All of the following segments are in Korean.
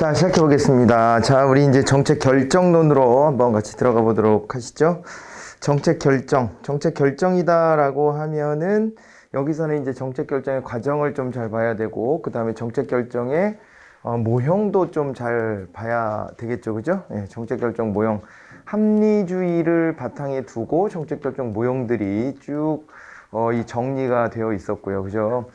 자, 시작해 보겠습니다. 자, 우리 이제 정책 결정론으로 한번 같이 들어가 보도록 하시죠. 정책 결정이다라고 하면은 여기서는 이제 정책 결정의 과정을 좀 잘 봐야 되고, 그 다음에 정책 결정의 모형도 좀 잘 봐야 되겠죠, 그죠? 예, 정책 결정 모형. 합리주의를 바탕에 두고 정책 결정 모형들이 쭉 이 정리가 되어 있었고요, 그죠?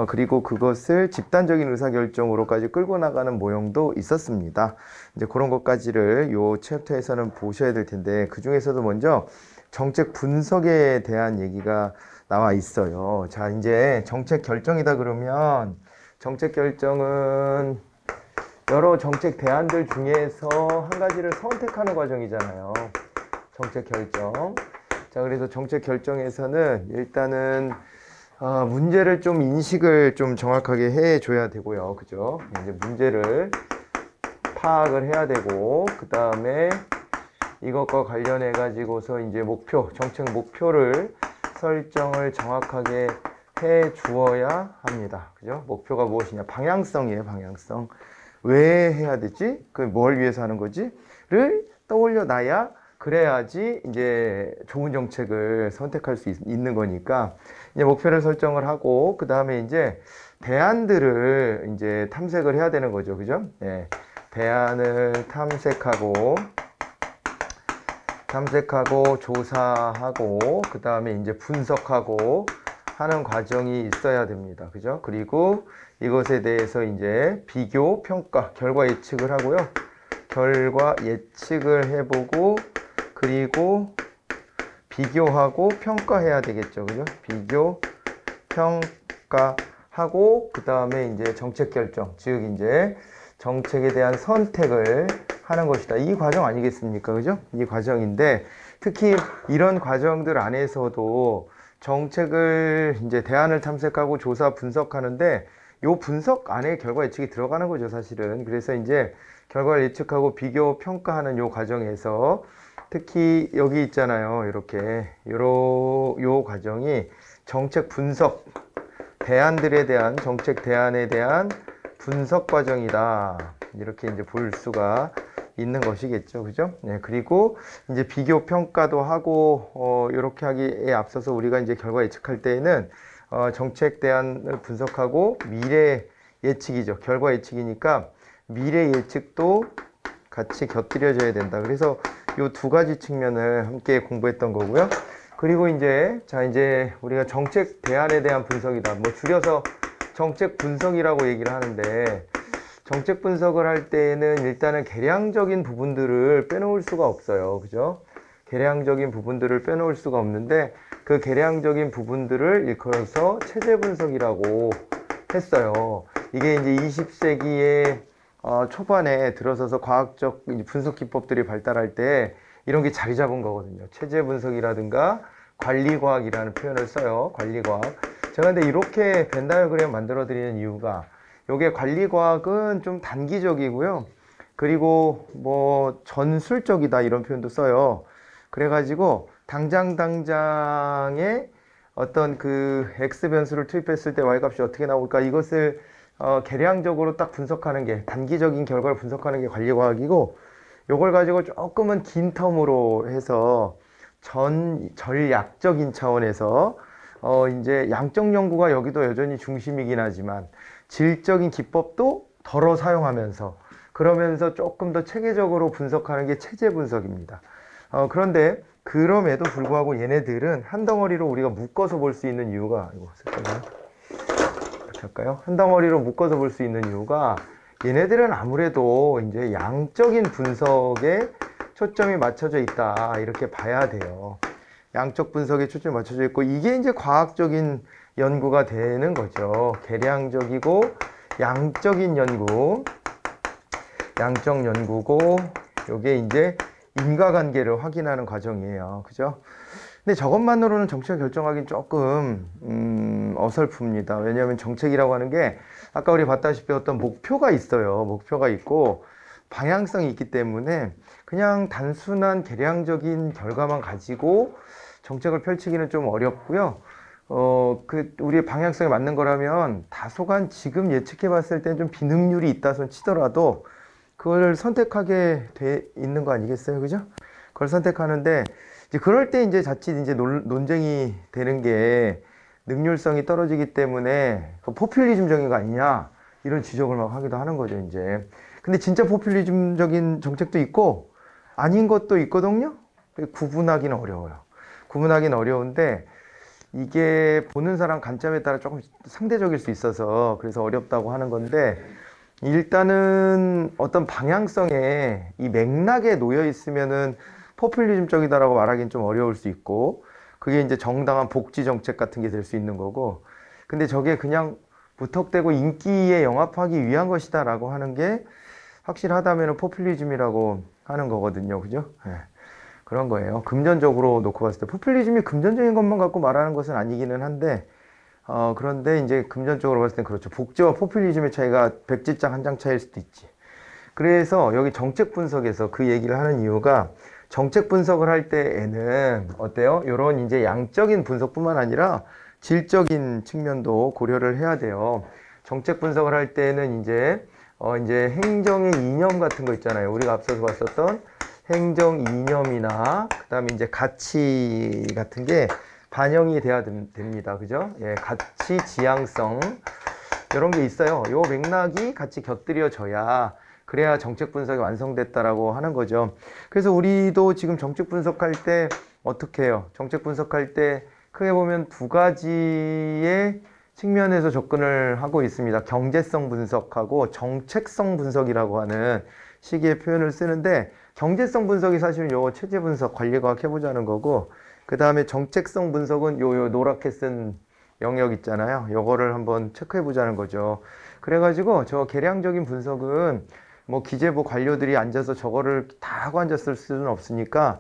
그리고 그것을 집단적인 의사결정으로까지 끌고 나가는 모형도 있었습니다. 이제 그런 것까지를 요 챕터에서는 보셔야 될 텐데, 그 중에서도 먼저 정책 분석에 대한 얘기가 나와 있어요. 자, 이제 정책 결정이다 그러면, 정책 결정은 여러 정책 대안들 중에서 한 가지를 선택하는 과정이잖아요. 정책 결정. 자, 그래서 정책 결정에서는 일단은 문제를 좀 인식을 좀 정확하게 해줘야 되고요. 그죠? 이제 문제를 파악을 해야 되고, 그 다음에 이것과 관련해 가지고서 이제 정책 목표를 설정을 정확하게 해 주어야 합니다. 그죠? 목표가 무엇이냐? 방향성이에요, 방향성. 왜 해야 되지? 뭘 위해서 하는 거지? 를 떠올려 놔야 그래야지 이제 좋은 정책을 선택할 수 있는 거니까, 이제 목표를 설정을 하고, 그 다음에 이제 대안들을 이제 탐색을 해야 되는 거죠. 그죠? 예. 대안을 탐색하고 조사하고, 그 다음에 이제 분석하고 하는 과정이 있어야 됩니다. 그죠? 그리고 이것에 대해서 이제 비교, 평가, 결과 예측을 하고요. 결과 예측을 해보고, 그리고 비교하고 평가해야 되겠죠. 그죠? 비교, 평가하고, 그 다음에 이제 정책 결정, 즉 이제 정책에 대한 선택을 하는 것이다. 이 과정 아니겠습니까? 그죠? 이 과정인데, 특히 이런 과정들 안에서도 정책을 이제 대안을 탐색하고 조사 분석하는데, 요 분석 안에 결과 예측이 들어가는 거죠, 사실은. 그래서 이제 결과를 예측하고 비교, 평가하는 요 과정에서 특히 여기 있잖아요. 이렇게 요 과정이 정책 분석, 정책 대안에 대한 분석 과정이다. 이렇게 이제 볼 수가 있는 것이겠죠. 그죠? 네, 그리고 이제 비교 평가도 하고 이렇게 하기에 앞서서 우리가 이제 결과 예측할 때에는 정책 대안을 분석하고 미래 예측이죠. 결과 예측이니까 미래 예측도 같이 곁들여져야 된다. 그래서 요 두 가지 측면을 함께 공부했던 거고요. 그리고 이제 우리가 정책 대안에 대한 분석이다. 뭐 줄여서 정책 분석이라고 얘기를 하는데, 정책 분석을 할 때에는 일단은 계량적인 부분들을 빼놓을 수가 없어요. 그죠? 계량적인 부분들을 빼놓을 수가 없는데, 그 계량적인 부분들을 일컬어서 체제 분석이라고 했어요. 이게 이제 20세기에 초반에 들어서서 과학적 분석 기법들이 발달할 때 이런 게 자리 잡은 거거든요. 체제 분석이라든가 관리과학이라는 표현을 써요. 관리과학. 제가 근데 이렇게 벤 다이어그램 만들어 드리는 이유가, 요게 관리과학은 좀 단기적이고요. 그리고 뭐 전술적이다 이런 표현도 써요. 그래가지고 당장에 어떤 그 X 변수를 투입했을 때 Y 값이 어떻게 나올까, 이것을 계량적으로 딱 분석하는 게, 단기적인 결과를 분석하는 게 관리과학이고, 요걸 가지고 조금은 긴 텀으로 해서 전략적인 차원에서 이제 양적 연구가 여기도 여전히 중심이긴 하지만 질적인 기법도 덜어 사용하면서, 그러면서 조금 더 체계적으로 분석하는 게 체제 분석입니다. 그런데 그럼에도 불구하고 얘네들은 한 덩어리로 우리가 묶어서 볼 수 있는 이유가, 이렇게 할까요? 한 덩어리로 묶어서 볼 수 있는 이유가, 얘네들은 아무래도 이제 양적인 분석에 초점이 맞춰져 있다. 이렇게 봐야 돼요. 양적 분석에 초점이 맞춰져 있고, 이게 이제 과학적인 연구가 되는 거죠. 계량적이고 양적 연구고, 요게 이제 인과관계를 확인하는 과정이에요. 그죠? 근데 저것만으로는 정책을 결정하기는 조금 어설픕니다. 왜냐하면 정책이라고 하는 게 아까 우리 봤다시피 어떤 목표가 있어요. 목표가 있고 방향성이 있기 때문에 그냥 단순한 계량적인 결과만 가지고 정책을 펼치기는 좀 어렵고요. 우리의 방향성에 맞는 거라면 다소간 지금 예측해 봤을 땐 좀 비능률이 있다 손 치더라도 그걸 선택하게 돼 있는 거 아니겠어요? 그죠? 그걸 선택하는데, 이제 그럴 때 이제 자칫 이제 논쟁이 되는 게 능률성이 떨어지기 때문에 그 포퓰리즘적인 거 아니냐, 이런 지적을 막 하기도 하는 거죠, 이제. 근데 진짜 포퓰리즘적인 정책도 있고, 아닌 것도 있거든요? 구분하기는 어려워요. 구분하기는 어려운데, 이게 보는 사람 관점에 따라 조금 상대적일 수 있어서 그래서 어렵다고 하는 건데, 일단은 어떤 방향성에 이 맥락에 놓여 있으면은 포퓰리즘적이다라고 말하기는 좀 어려울 수 있고, 그게 이제 정당한 복지 정책 같은 게 될 수 있는 거고, 근데 저게 그냥 무턱대고 인기에 영합하기 위한 것이다라고 하는 게 확실하다면 포퓰리즘이라고 하는 거거든요. 그죠? 네. 그런 거예요. 금전적으로 놓고 봤을 때 포퓰리즘이 금전적인 것만 갖고 말하는 것은 아니기는 한데, 그런데 이제 금전적으로 봤을 때 그렇죠. 복지와 포퓰리즘의 차이가 백지장 한 장 차이일 수도 있지. 그래서 여기 정책 분석에서 그 얘기를 하는 이유가, 정책 분석을 할 때에는 어때요? 이런 이제 양적인 분석뿐만 아니라 질적인 측면도 고려를 해야 돼요. 정책 분석을 할 때는 이제 행정의 이념 같은 거 있잖아요. 우리가 앞서서 봤었던 행정 이념이나 그다음에 이제 가치 같은 게 반영이 돼야 됩니다. 그죠? 예, 가치 지향성 이런 게 있어요. 요 맥락이 같이 곁들여져야, 그래야 정책 분석이 완성됐다라고 하는 거죠. 그래서 우리도 지금 정책 분석할 때 어떻게 해요? 정책 분석할 때 크게 보면 두 가지의 측면에서 접근을 하고 있습니다. 경제성 분석하고 정책성 분석이라고 하는 식의 표현을 쓰는데, 경제성 분석이 사실은 요 체제 분석, 관리과학 해보자는 거고, 그 다음에 정책성 분석은 요 노랗게 쓴 영역 있잖아요. 요거를 한번 체크해 보자는 거죠. 그래가지고 저 계량적인 분석은 뭐 기재부 관료들이 앉아서 저거를 다 하고 앉았을 수는 없으니까,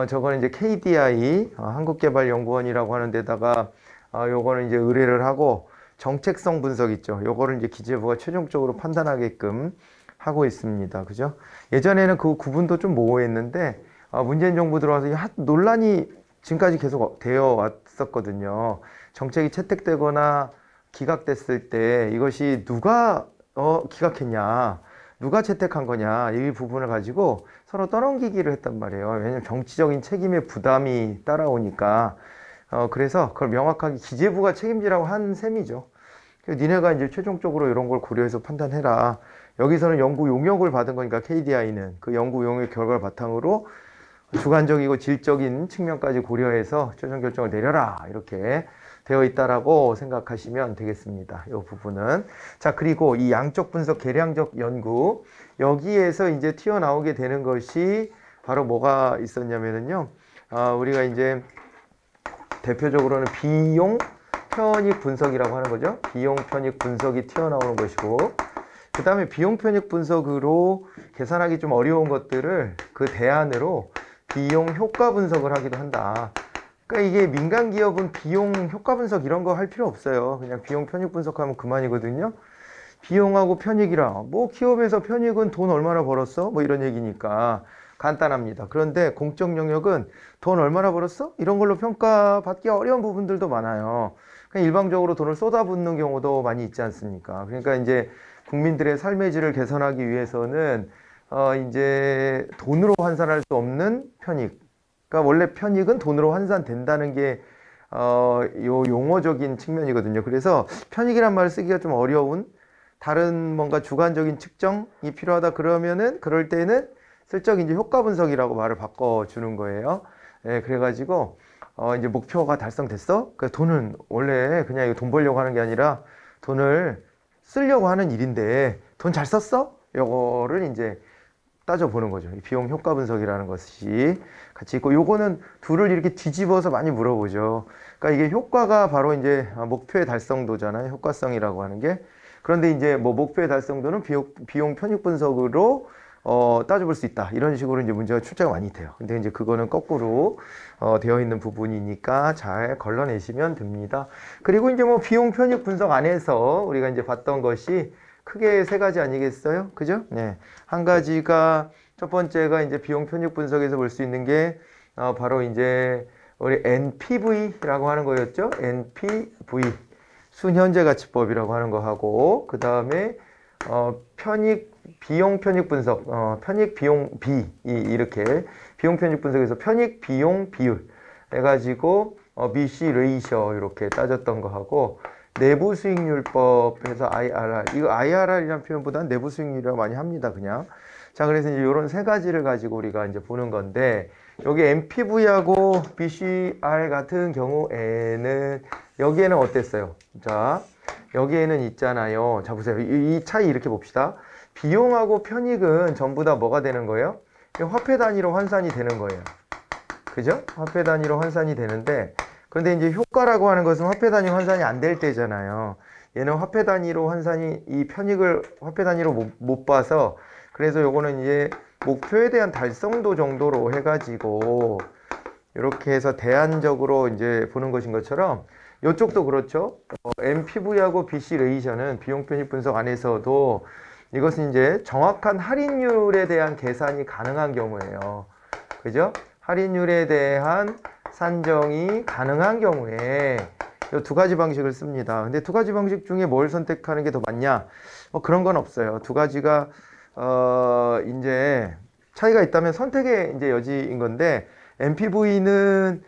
저거는 이제 KDI, 한국개발연구원이라고 하는 데다가, 요거는 이제 의뢰를 하고, 정책성 분석 있죠. 요거를 이제 기재부가 최종적으로 판단하게끔 하고 있습니다. 그죠? 예전에는 그 구분도 좀 모호했는데, 문재인 정부 들어와서 논란이 지금까지 계속 되어 왔었거든요. 정책이 채택되거나 기각됐을 때 이것이 누가 기각했냐, 누가 채택한 거냐, 이 부분을 가지고 서로 떠넘기기를 했단 말이에요. 왜냐면 정치적인 책임의 부담이 따라오니까. 그래서 그걸 명확하게 기재부가 책임지라고 한 셈이죠. 그래서 니네가 이제 최종적으로 이런 걸 고려해서 판단해라. 여기서는 연구 용역을 받은 거니까 KDI는 그 연구 용역 결과를 바탕으로 주관적이고 질적인 측면까지 고려해서 최종 결정을 내려라, 이렇게 되어 있다라고 생각하시면 되겠습니다. 이 부분은. 자, 그리고 이 양적 분석, 계량적 연구, 여기에서 이제 튀어나오게 되는 것이 바로 뭐가 있었냐면요. 우리가 이제 대표적으로는 비용 편익 분석이라고 하는 거죠. 비용 편익 분석이 튀어나오는 것이고, 그 다음에 비용 편익 분석으로 계산하기 좀 어려운 것들을 그 대안으로 비용 효과 분석을 하기도 한다. 그러니까 이게 민간 기업은 비용 효과 분석 이런 거 할 필요 없어요. 그냥 비용 편익 분석하면 그만이거든요. 비용하고 편익이라, 뭐 기업에서 편익은 돈 얼마나 벌었어? 뭐 이런 얘기니까 간단합니다. 그런데 공적 영역은 돈 얼마나 벌었어? 이런 걸로 평가받기 어려운 부분들도 많아요. 그냥 일방적으로 돈을 쏟아붓는 경우도 많이 있지 않습니까? 그러니까 이제 국민들의 삶의 질을 개선하기 위해서는 이제 돈으로 환산할 수 없는 편익. 그러니까 원래 편익은 돈으로 환산된다는 게 요 용어적인 측면이거든요. 그래서 편익이란 말을 쓰기가 좀 어려운, 다른 뭔가 주관적인 측정이 필요하다 그러면은, 그럴 때는 슬쩍 이제 효과 분석이라고 말을 바꿔주는 거예요. 예, 그래가지고 이제 목표가 달성됐어? 그 돈은 원래 그냥 이거 돈 벌려고 하는 게 아니라 돈을 쓰려고 하는 일인데 돈 잘 썼어? 요거를 이제 따져보는 거죠. 이 비용 효과 분석이라는 것이 같이 있고, 요거는 둘을 이렇게 뒤집어서 많이 물어보죠. 그러니까 이게 효과가 바로 이제 목표의 달성도잖아요. 효과성이라고 하는 게. 그런데 이제 뭐 목표의 달성도는 비용 편익 분석으로 따져볼 수 있다, 이런 식으로 이제 문제가 출제가 많이 돼요. 근데 이제 그거는 거꾸로 되어 있는 부분이니까 잘 걸러내시면 됩니다. 그리고 이제 뭐 비용 편익 분석 안에서 우리가 이제 봤던 것이 크게 세 가지 아니겠어요? 그죠? 네. 한 가지가, 첫 번째가 이제 비용 편익 분석에서 볼 수 있는 게 바로 이제 우리 NPV라고 하는 거였죠? NPV. 순현재 가치법이라고 하는 거 하고, 그 다음에 편익 비용 편익 분석, 편익 비용 이렇게 비용 편익 분석에서 편익 비용 비율 해가지고 BC 레이셔 이렇게 따졌던 거 하고, 내부 수익률법에서 IRR, 이거 IRR이라는 표현보다는 내부 수익률이라고 많이 합니다, 그냥. 자, 그래서 이제 이런 세 가지를 가지고 우리가 이제 보는 건데, 여기 MPV하고 BCR 같은 경우에는 여기에는 어땠어요? 자, 여기에는 있잖아요. 자, 보세요. 이 차이 이렇게 봅시다. 비용하고 편익은 전부 다 뭐가 되는 거예요? 화폐 단위로 환산이 되는 거예요. 그죠? 화폐 단위로 환산이 되는데, 그런데 이제 효과라고 하는 것은 화폐 단위 환산이 안 될 때잖아요. 얘는 화폐 단위로 환산이, 이 편익을 화폐 단위로 못 봐서, 그래서 요거는 이제 목표에 대한 달성도 정도로 해가지고 이렇게 해서 대안적으로 이제 보는 것인 것처럼, 이쪽도 그렇죠. MPV하고 BC 레이셔는 비용 편익 분석 안에서도 이것은 이제 정확한 할인율에 대한 계산이 가능한 경우에요. 그죠? 할인율에 대한 산정이 가능한 경우에 이 두 가지 방식을 씁니다. 근데 두 가지 방식 중에 뭘 선택하는 게 더 맞냐? 뭐 그런 건 없어요. 두 가지가 이제 차이가 있다면 선택의 이제 여지인 건데, MPV는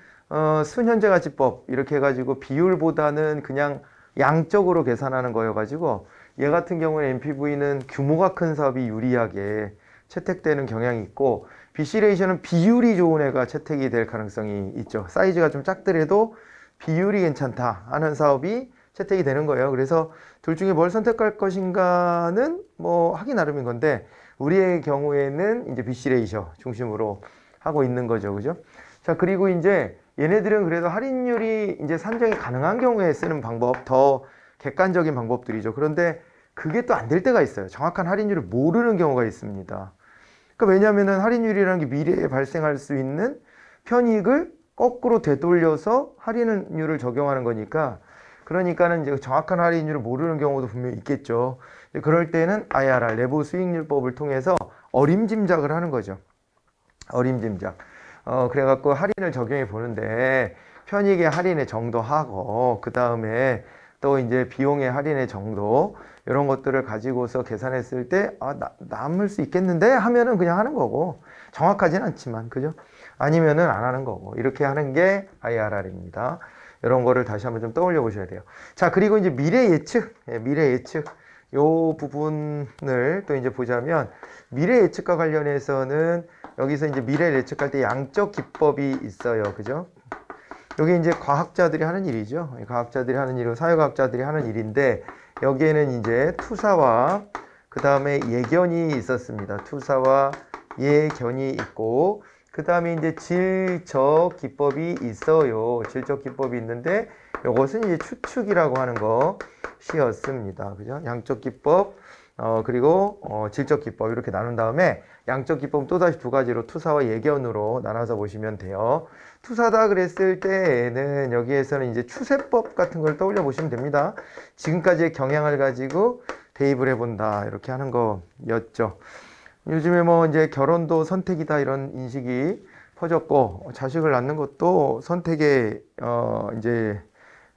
순현재가치법 이렇게 해가지고 비율보다는 그냥 양적으로 계산하는 거여가지고, 얘 같은 경우는 MPV는 규모가 큰 사업이 유리하게 채택되는 경향이 있고, BC 레이셔는 비율이 좋은 애가 채택이 될 가능성이 있죠. 사이즈가 좀 작더라도 비율이 괜찮다 하는 사업이 채택이 되는 거예요. 그래서 둘 중에 뭘 선택할 것인가는 뭐 하기 나름인 건데, 우리의 경우에는 이제 BC 레이셔 중심으로 하고 있는 거죠. 그죠? 자, 그리고 이제 얘네들은 그래도 할인율이 이제 산정이 가능한 경우에 쓰는 방법, 더 객관적인 방법들이죠. 그런데 그게 또 안 될 때가 있어요. 정확한 할인율을 모르는 경우가 있습니다. 그러니까 왜냐하면 할인율이라는 게 미래에 발생할 수 있는 편익을 거꾸로 되돌려서 할인율을 적용하는 거니까, 그러니까는 이제 정확한 할인율을 모르는 경우도 분명히 있겠죠. 그럴 때는 IRR, 내부 수익률법을 통해서 어림짐작을 하는 거죠. 어림짐작. 그래갖고 할인을 적용해 보는데, 편익의 할인의 정도 하고, 그 다음에 또 이제 비용의 할인의 정도, 이런 것들을 가지고서 계산했을 때, 남을 수 있겠는데? 하면은 그냥 하는 거고, 정확하진 않지만, 그죠? 아니면은 안 하는 거고, 이렇게 하는 게 IRR입니다. 이런 거를 다시 한번 좀 떠올려 보셔야 돼요. 자, 그리고 이제 미래 예측, 미래 예측, 요 부분을 또 이제 보자면, 미래 예측과 관련해서는 여기서 이제 미래 예측할 때 양적 기법이 있어요. 그죠? 여기 이제 과학자들이 하는 일이죠. 과학자들이 하는 일이고 사회과학자들이 하는 일인데, 여기에는 이제 투사와 그 다음에 예견이 있었습니다. 투사와 예견이 있고, 그 다음에 이제 질적 기법이 있어요. 질적 기법이 있는데, 이것은 이제 추측이라고 하는 것이었습니다. 그죠? 양적 기법, 그리고 질적 기법 이렇게 나눈 다음에, 양적 기법은 또다시 두 가지로 투사와 예견으로 나눠서 보시면 돼요. 투사다 그랬을 때에는 여기에서는 이제 추세법 같은 걸 떠올려 보시면 됩니다. 지금까지의 경향을 가지고 대입을 해본다 이렇게 하는 거였죠. 요즘에 뭐 이제 결혼도 선택이다 이런 인식이 퍼졌고, 자식을 낳는 것도 선택의 이제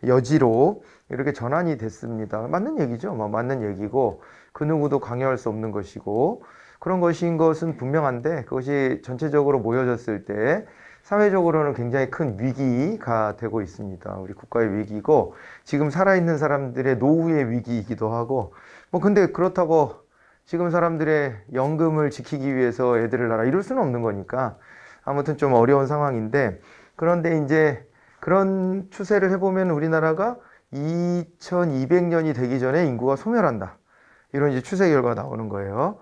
여지로 이렇게 전환이 됐습니다. 맞는 얘기죠. 뭐 맞는 얘기고, 그 누구도 강요할 수 없는 것이고, 그런 것인 것은 분명한데, 그것이 전체적으로 모여졌을 때 사회적으로는 굉장히 큰 위기가 되고 있습니다. 우리 국가의 위기고, 지금 살아있는 사람들의 노후의 위기이기도 하고, 뭐 근데 그렇다고 지금 사람들의 연금을 지키기 위해서 애들을 낳아 이럴 수는 없는 거니까, 아무튼 좀 어려운 상황인데, 그런데 이제 그런 추세를 해보면 우리나라가 2200년이 되기 전에 인구가 소멸한다, 이런 이제 추세 결과가 나오는 거예요.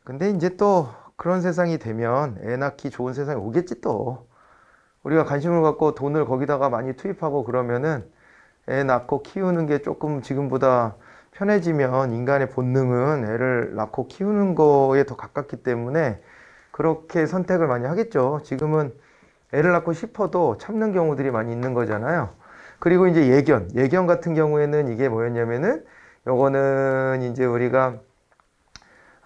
근데 이제 또 그런 세상이 되면 애 낳기 좋은 세상이 오겠지. 또 우리가 관심을 갖고 돈을 거기다가 많이 투입하고 그러면은 애 낳고 키우는 게 조금 지금보다 편해지면, 인간의 본능은 애를 낳고 키우는 거에 더 가깝기 때문에 그렇게 선택을 많이 하겠죠. 지금은 애를 낳고 싶어도 참는 경우들이 많이 있는 거잖아요. 그리고 이제 예견 같은 경우에는 이게 뭐였냐면은, 요거는 이제 우리가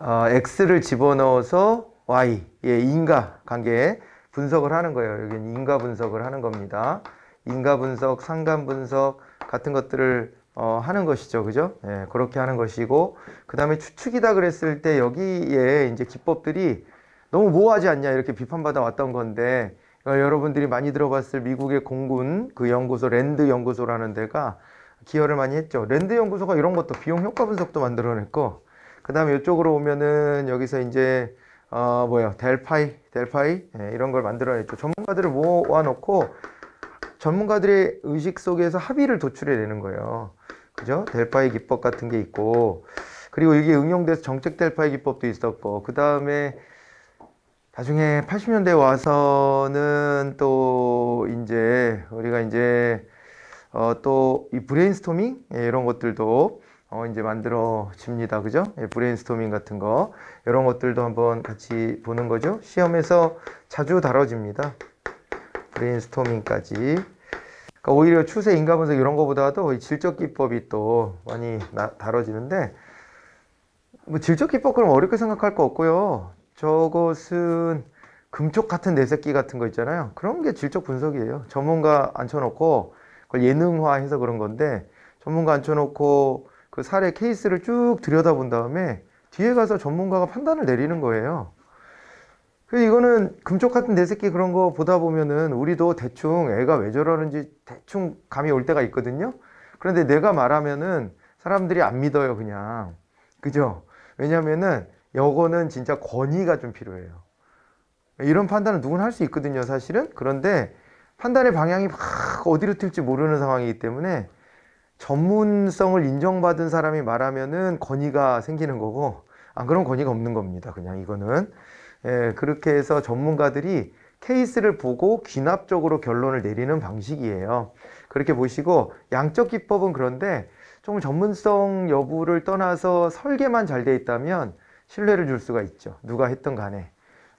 X를 집어넣어서 Y, 인과 관계 분석을 하는 거예요. 여기는 인과 분석을 하는 겁니다. 인과 분석, 상관 분석 같은 것들을 하는 것이죠. 그죠? 예, 그렇게 하는 것이고, 그 다음에 추측이다 그랬을 때 여기에 이제 기법들이 너무 모호하지 않냐 이렇게 비판받아 왔던 건데, 여러분들이 많이 들어봤을 미국의 공군 그 연구소, 랜드 연구소라는 데가 기여를 많이 했죠. 랜드 연구소가 이런 것도 비용 효과 분석도 만들어냈고, 그 다음에 이쪽으로 오면은 여기서 이제 델파이 예, 이런 걸 만들어냈죠. 전문가들을 모아놓고 전문가들의 의식 속에서 합의를 도출해내는 거예요. 그죠? 델파이 기법 같은 게 있고, 그리고 이게 응용돼서 정책 델파이 기법도 있었고, 그 다음에 나중에 80년대 와서는 또 이제 우리가 이제 또 이 브레인스토밍 이런 것들도 이제 만들어집니다. 그죠? 예, 브레인스토밍 같은 거 이런 것들도 한번 같이 보는 거죠. 시험에서 자주 다뤄집니다. 브레인스토밍까지. 그러니까 오히려 추세 인과분석 이런 거보다도 이 질적 기법이 또 많이 다뤄지는데, 뭐 질적 기법 그럼 어렵게 생각할 거 없고요. 저것은 금쪽 같은 내 새끼 같은 거 있잖아요. 그런 게 질적 분석이에요. 전문가 앉혀놓고 그걸 예능화해서 그런 건데, 전문가 앉혀놓고 그 사례 케이스를 쭉 들여다본 다음에 뒤에 가서 전문가가 판단을 내리는 거예요. 그래서 이거는 금쪽 같은 내 새끼 그런 거 보다 보면은 우리도 대충 애가 왜 저러는지 대충 감이 올 때가 있거든요. 그런데 내가 말하면은 사람들이 안 믿어요, 그냥. 그죠? 왜냐면은 요거는 진짜 권위가 좀 필요해요. 이런 판단은 누구나 할 수 있거든요, 사실은. 그런데 판단의 방향이 막 어디로 튈지 모르는 상황이기 때문에 전문성을 인정받은 사람이 말하면은 권위가 생기는 거고, 안 그런 권위가 없는 겁니다. 그냥 이거는. 예, 그렇게 해서 전문가들이 케이스를 보고 귀납적으로 결론을 내리는 방식이에요. 그렇게 보시고, 양적 기법은 그런데 좀 전문성 여부를 떠나서 설계만 잘 돼 있다면 신뢰를 줄 수가 있죠. 누가 했던 간에.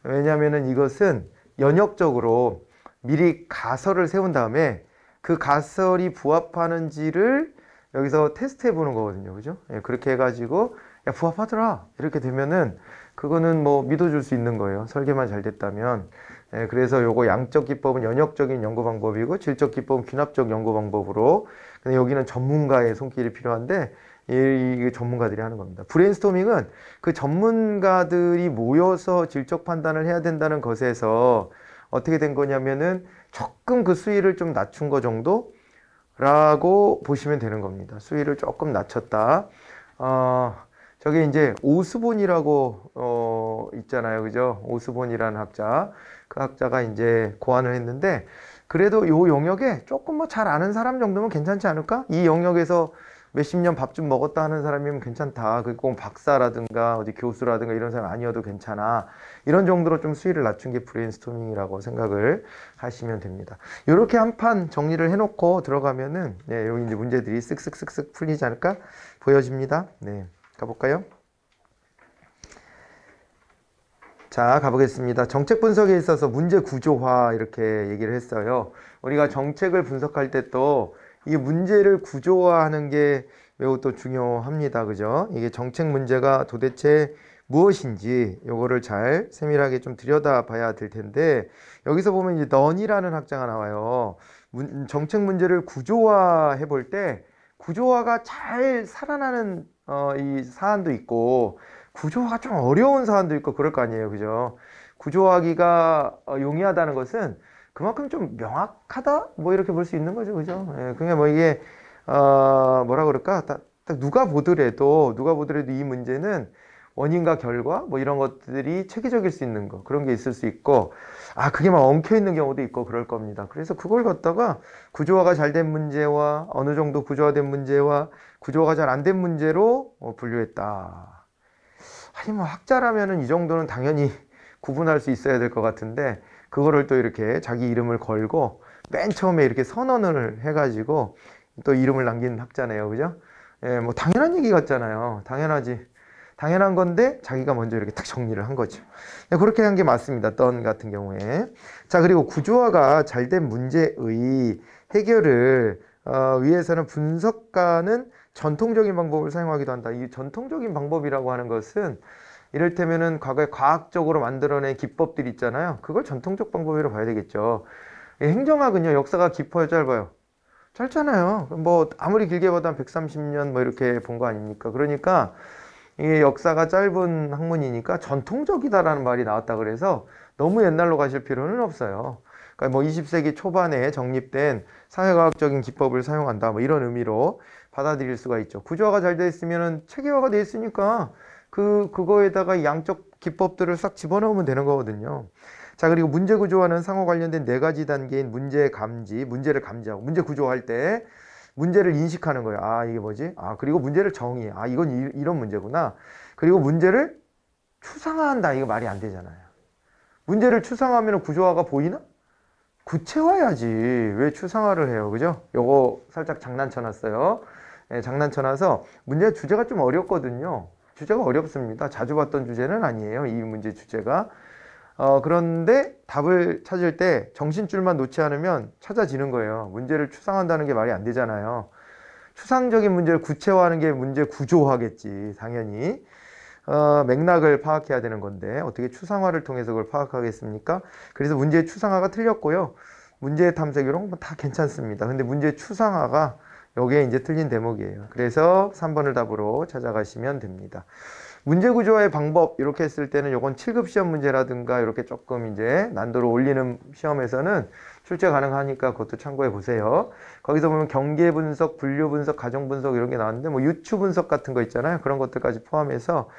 왜냐하면 이것은 연역적으로 미리 가설을 세운 다음에 그 가설이 부합하는지를 여기서 테스트 해보는 거거든요. 그죠? 예, 그렇게 해가지고, 야, 부합하더라. 이렇게 되면은, 그거는 뭐 믿어줄 수 있는 거예요. 설계만 잘 됐다면. 예, 그래서 요거 양적 기법은 연역적인 연구 방법이고, 질적 기법은 귀납적 연구 방법으로. 근데 여기는 전문가의 손길이 필요한데, 이 전문가들이 하는 겁니다. 브레인스토밍은 그 전문가들이 모여서 질적 판단을 해야 된다는 것에서 어떻게 된 거냐면은 조금 그 수위를 좀 낮춘 거 정도라고 보시면 되는 겁니다. 수위를 조금 낮췄다. 저게 이제 오스본이라고 있잖아요. 그죠? 오스본이라는 학자. 그 학자가 이제 고안을 했는데, 그래도 요 영역에 조금 뭐 잘 아는 사람 정도면 괜찮지 않을까? 이 영역에서 몇십 년 밥 좀 먹었다 하는 사람이면 괜찮다. 그 꼭 박사라든가 어디 교수라든가 이런 사람 아니어도 괜찮아. 이런 정도로 좀 수위를 낮춘 게 브레인스토밍이라고 생각을 하시면 됩니다. 이렇게 한 판 정리를 해놓고 들어가면은, 네, 여기 이제 문제들이 쓱쓱쓱쓱 풀리지 않을까 보여집니다. 네, 가볼까요? 자, 가보겠습니다. 정책 분석에 있어서 문제 구조화 이렇게 얘기를 했어요. 우리가 정책을 분석할 때 또 이 문제를 구조화하는 게 매우 또 중요합니다. 그죠? 이게 정책 문제가 도대체 무엇인지 요거를 잘 세밀하게 좀 들여다봐야 될 텐데, 여기서 보면 이제 넌이라는 학자가 나와요. 정책 문제를 구조화해 볼 때 구조화가 잘 살아나는 이 사안도 있고, 구조화가 좀 어려운 사안도 있고 그럴 거 아니에요. 그죠? 구조화하기가 용이하다는 것은 그만큼 좀 명확하다? 뭐 이렇게 볼 수 있는 거죠. 그죠? 예, 그냥 뭐 이게, 뭐라 그럴까? 딱 누가 보더라도 이 문제는 원인과 결과 뭐 이런 것들이 체계적일 수 있는 거, 그런 게 있을 수 있고, 그게 막 엉켜 있는 경우도 있고 그럴 겁니다. 그래서 그걸 갖다가 구조화가 잘 된 문제와 어느 정도 구조화된 문제와 구조화가 잘 안 된 문제로 분류했다. 아니 뭐 학자라면은 이 정도는 당연히 구분할 수 있어야 될 것 같은데, 그거를 또 이렇게 자기 이름을 걸고 맨 처음에 이렇게 선언을 해가지고 또 이름을 남긴 학자네요. 그죠? 예, 뭐 당연한 얘기 같잖아요. 당연하지. 당연한 건데 자기가 먼저 이렇게 딱 정리를 한 거죠. 네, 그렇게 한 게 맞습니다. 던 같은 경우에. 자, 그리고 구조화가 잘 된 문제의 해결을 위해서는 분석가는 전통적인 방법을 사용하기도 한다. 이 전통적인 방법이라고 하는 것은 이를테면은 과거에 과학적으로 만들어낸 기법들 있잖아요. 그걸 전통적 방법이라고 봐야 되겠죠. 행정학은요, 역사가 깊어요, 짧아요? 짧잖아요. 뭐 아무리 길게 봐도 한 130년 뭐 이렇게 본 거 아닙니까? 그러니까 이게 역사가 짧은 학문이니까 전통적이다라는 말이 나왔다 그래서 너무 옛날로 가실 필요는 없어요. 그러니까 뭐 20세기 초반에 정립된 사회과학적인 기법을 사용한다 뭐 이런 의미로 받아들일 수가 있죠. 구조화가 잘 돼 있으면은 체계화가 돼 있으니까 그거에다가 양적 기법들을 싹 집어넣으면 되는 거거든요. 자, 그리고 문제 구조와는 상호 관련된 네 가지 단계인 문제 감지, 문제를 감지하고 문제 구조할 때 문제를 인식하는 거예요. 아, 이게 뭐지? 아, 그리고 문제를 정의해. 아, 이건 이런 문제구나. 그리고 문제를 추상화한다. 이거 말이 안 되잖아요. 문제를 추상화하면 구조화가 보이나? 구체화해야지. 왜 추상화를 해요? 그죠? 요거 살짝 장난쳐놨어요. 예, 장난쳐놔서 문제 주제가 좀 어렵거든요. 주제가 어렵습니다. 자주 봤던 주제는 아니에요. 이 문제 주제가. 그런데 답을 찾을 때 정신줄만 놓지 않으면 찾아지는 거예요. 문제를 추상한다는 게 말이 안 되잖아요. 추상적인 문제를 구체화하는 게 문제 구조화겠지, 당연히. 맥락을 파악해야 되는 건데 어떻게 추상화를 통해서 그걸 파악하겠습니까? 그래서 문제의 추상화가 틀렸고요. 문제의 탐색 이런 건 다 괜찮습니다. 근데 문제의 추상화가 여기에 이제 틀린 대목이에요. 그래서 3번을 답으로 찾아가시면 됩니다. 문제 구조화의 방법 이렇게 했을 때는 요건 7급 시험 문제라든가 이렇게 조금 이제 난도를 올리는 시험에서는 출제 가능하니까 그것도 참고해 보세요. 거기서 보면 경계 분석, 분류 분석, 가정 분석 이런 게 나왔는데 뭐 유추 분석 같은 거 있잖아요. 그런 것들까지 포함해서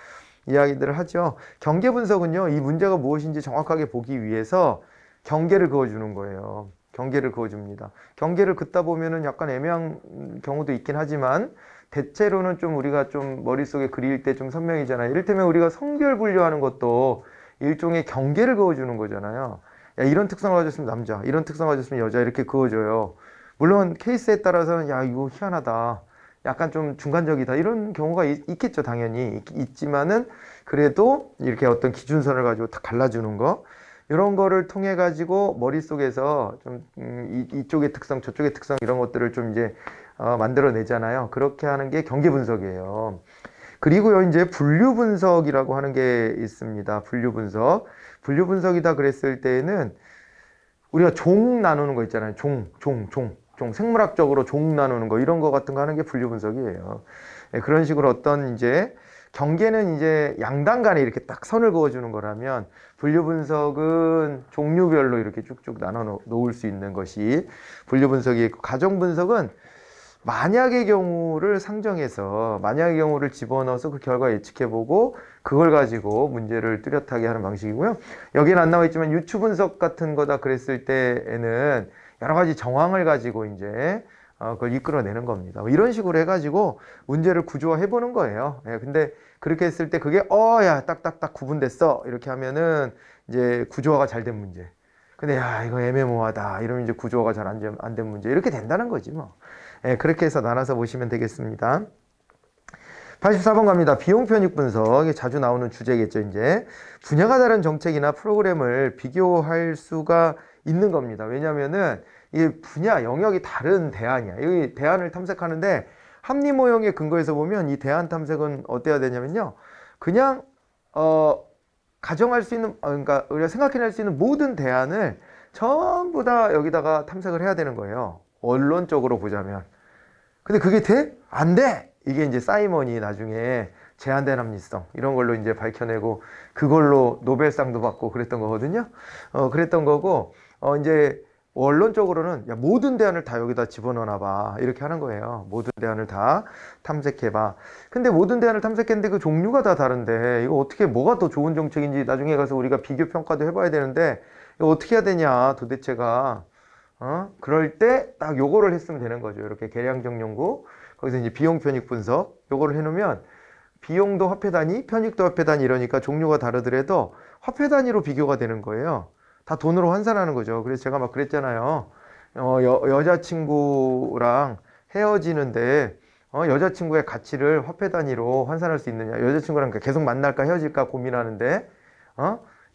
이야기들을 하죠. 경계 분석은요, 이 문제가 무엇인지 정확하게 보기 위해서 경계를 그어주는 거예요. 경계를 그어줍니다. 경계를 긋다 보면은 약간 애매한 경우도 있긴 하지만 대체로는 좀 우리가 좀 머릿속에 그릴 때 좀 선명이잖아요. 이를테면 우리가 성별 분류하는 것도 일종의 경계를 그어주는 거잖아요. 야, 이런 특성을 가졌으면 남자, 이런 특성을 가졌으면 여자 이렇게 그어줘요. 물론 케이스에 따라서는 야, 이거 희한하다. 약간 좀 중간적이다. 이런 경우가 있겠죠. 당연히 있지만은 그래도 이렇게 어떤 기준선을 가지고 다 갈라주는 거 이런 거를 통해 가지고 머릿속에서 좀 이쪽의 특성 저쪽의 특성 이런 것들을 좀 이제 만들어내잖아요. 그렇게 하는 게 경계 분석이에요. 그리고요, 이제 분류 분석이라고 하는 게 있습니다. 분류 분석. 분류 분석이다 그랬을 때에는 우리가 종 나누는 거 있잖아요. 종. 생물학적으로 종 나누는 거, 이런 거 같은 거 하는 게 분류 분석이에요. 예, 그런 식으로 어떤 이제 경계는 이제 양당 간에 이렇게 딱 선을 그어주는 거라면 분류 분석은 종류별로 이렇게 쭉쭉 나눠 놓을 수 있는 것이 분류 분석이 있고, 가정 분석은 만약의 경우를 상정해서 만약의 경우를 집어넣어서 그 결과 예측해보고 그걸 가지고 문제를 뚜렷하게 하는 방식이고요. 여기는 안 나와 있지만 유추 분석 같은 거다 그랬을 때에는 여러 가지 정황을 가지고 이제 그걸 이끌어내는 겁니다. 이런 식으로 해가지고 문제를 구조화해 보는 거예요. 예, 근데 그렇게 했을 때 그게 야, 딱딱딱 구분됐어. 이렇게 하면은 이제 구조화가 잘 된 문제. 근데 야, 이거 애매모호하다. 이러면 이제 구조화가 잘 안 된 문제. 이렇게 된다는 거지 뭐. 예, 그렇게 해서 나눠서 보시면 되겠습니다. 84번 갑니다. 비용 편익 분석. 이게 자주 나오는 주제겠죠, 이제. 분야가 다른 정책이나 프로그램을 비교할 수가 있는 겁니다. 왜냐면은 이 분야, 영역이 다른 대안이야. 이 대안을 탐색하는데 합리 모형에 근거해서 보면 이 대안 탐색은 어때야 되냐면요. 그냥, 가정할 수 있는, 그러니까 우리가 생각해낼 수 있는 모든 대안을 전부 다 여기다가 탐색을 해야 되는 거예요. 원론적으로 보자면. 근데 그게 돼? 안 돼! 이게 이제 사이먼이 나중에 제한된 합리성 이런 걸로 이제 밝혀내고 그걸로 노벨상도 받고 그랬던 거거든요. 그랬던 거고, 이제 원론적으로는 야, 모든 대안을 다 여기다 집어넣어놔 봐. 이렇게 하는 거예요. 모든 대안을 다 탐색해 봐. 근데 모든 대안을 탐색했는데 그 종류가 다 다른데 이거 어떻게 뭐가 더 좋은 정책인지 나중에 가서 우리가 비교 평가도 해봐야 되는데 이거 어떻게 해야 되냐 도대체가. 그럴 때 딱 요거를 했으면 되는 거죠. 이렇게 계량적 연구, 거기서 이제 비용 편익 분석, 요거를 해놓으면 비용도 화폐 단위, 편익도 화폐 단위 이러니까 종류가 다르더라도 화폐 단위로 비교가 되는 거예요. 다 돈으로 환산하는 거죠. 그래서 제가 막 그랬잖아요. 여자친구랑 헤어지는데, 여자친구의 가치를 화폐 단위로 환산할 수 있느냐. 여자친구랑 계속 만날까 헤어질까 고민하는데,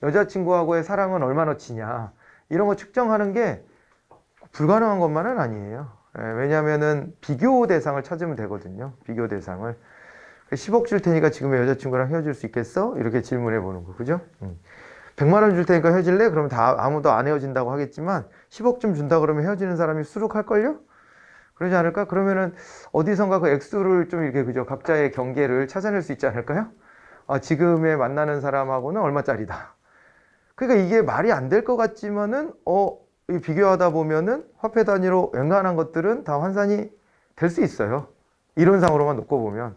여자친구하고의 사랑은 얼마나치냐. 이런 거 측정하는 게 불가능한 것만은 아니에요. 왜냐면은 비교 대상을 찾으면 되거든요. 비교 대상을. 10억 줄 테니까 지금의 여자친구랑 헤어질 수 있겠어? 이렇게 질문해 보는 거. 그죠? 100만 원 줄 테니까 헤어질래? 그러면 다 아무도 안 헤어진다고 하겠지만 10억 좀 준다 그러면 헤어지는 사람이 수룩할걸요? 그러지 않을까? 그러면은 어디선가 그 액수를 좀 이렇게 그죠? 각자의 경계를 찾아낼 수 있지 않을까요? 지금에 만나는 사람하고는 얼마짜리다. 그러니까 이게 말이 안 될 것 같지만은 이 비교하다 보면은 화폐 단위로 웬간한 것들은 다 환산이 될 수 있어요. 이론상으로만 놓고 보면.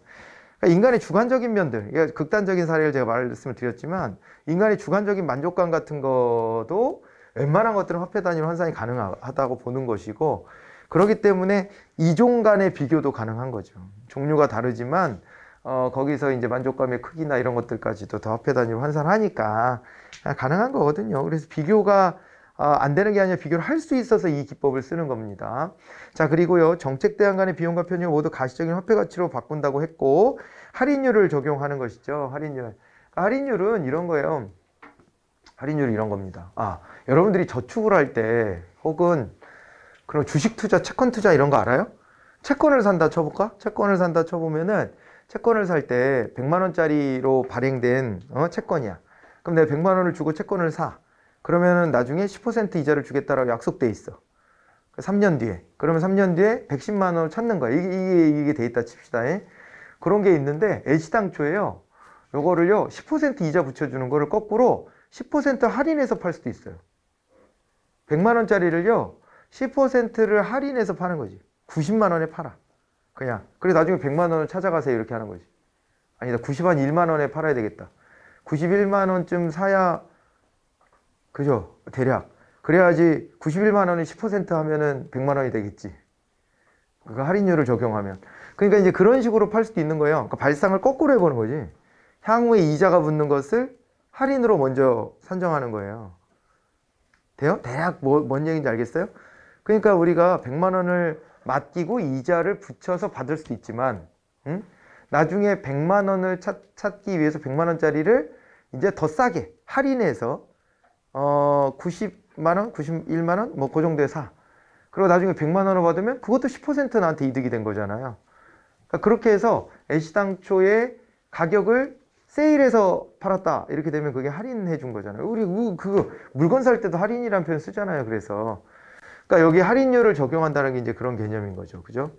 그러니까 인간의 주관적인 면들, 그러니까 극단적인 사례를 제가 말씀을 드렸지만 인간의 주관적인 만족감 같은 것도 웬만한 것들은 화폐 단위로 환산이 가능하다고 보는 것이고, 그렇기 때문에 이종 간의 비교도 가능한 거죠. 종류가 다르지만 거기서 이제 만족감의 크기나 이런 것들까지도 다 화폐 단위로 환산하니까 가능한 거거든요. 그래서 비교가 안 되는 게 아니라 비교를 할 수 있어서 이 기법을 쓰는 겁니다. 자, 그리고요, 정책 대안 간의 비용과 편익을 모두 가시적인 화폐 가치로 바꾼다고 했고, 할인율을 적용하는 것이죠. 할인율. 할인율은 이런 거예요. 할인율은 이런 겁니다. 여러분들이 저축을 할 때 혹은 그럼 주식 투자, 채권 투자 이런 거 알아요? 채권을 산다 쳐볼까? 채권을 산다 쳐보면은 채권을 살 때 100만 원짜리로 발행된 채권이야. 그럼 내가 100만 원을 주고 채권을 사. 그러면은 나중에 10% 이자를 주겠다라고 약속돼 있어. 3년 뒤에. 그러면 3년 뒤에 110만 원을 찾는 거야. 이게 돼 있다 칩시다. 그런 게 있는데 애시당초에요. 요거를요 10% 이자 붙여주는 거를 거꾸로 10% 할인해서 팔 수도 있어요. 100만 원짜리를요 10%를 할인해서 파는 거지. 90만 원에 팔아. 그냥. 그래 나중에 100만 원을 찾아가세요. 이렇게 하는 거지. 아니다. 91만 원에 팔아야 되겠다. 91만 원쯤 사야 그죠? 대략. 그래야지 91만 원에 10% 하면은 100만 원이 되겠지. 그 할인율을 적용하면. 그러니까 이제 그런 식으로 팔 수도 있는 거예요. 그러니까 발상을 거꾸로 해보는 거지. 향후에 이자가 붙는 것을 할인으로 먼저 산정하는 거예요. 돼요? 대략 뭔 얘기인지 알겠어요? 그러니까 우리가 100만 원을 맡기고 이자를 붙여서 받을 수도 있지만, 나중에 100만 원을 찾기 위해서 100만 원짜리를 이제 더 싸게 할인해서 90만 원, 91만 원, 뭐 그 정도에 사. 그리고 나중에 100만 원을 받으면 그것도 10% 나한테 이득이 된 거잖아요. 그러니까 그렇게 해서 애시당초에 가격을 세일해서 팔았다. 이렇게 되면 그게 할인해 준 거잖아요. 우리 그 물건 살 때도 할인이라는 표현 쓰잖아요. 그래서 그러니까 여기 할인율을 적용한다는 게 이제 그런 개념인 거죠. 그죠?